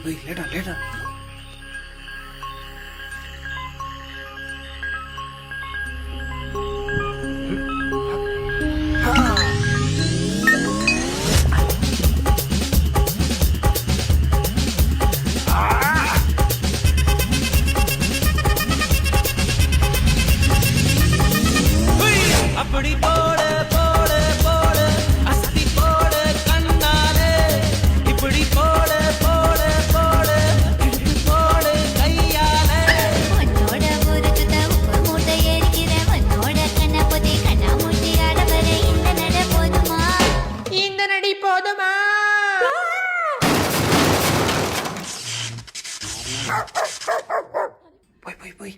லேட்டா லேட்டா. அப்படி போட போட போட அஸ்தி போட கண்ணாலே இப்படி போட போட போட இழுத்து போட கையாலே உன்னோட ஒரு சுத்த உப்பு மூட்டை ஏறிக்கிற உன்னோட கண்ண பொத்தி கண்ணா மூட்டி ஆடவர இந்த நட போதுமா இந்த நடி போதுமா? போய் போய் போய்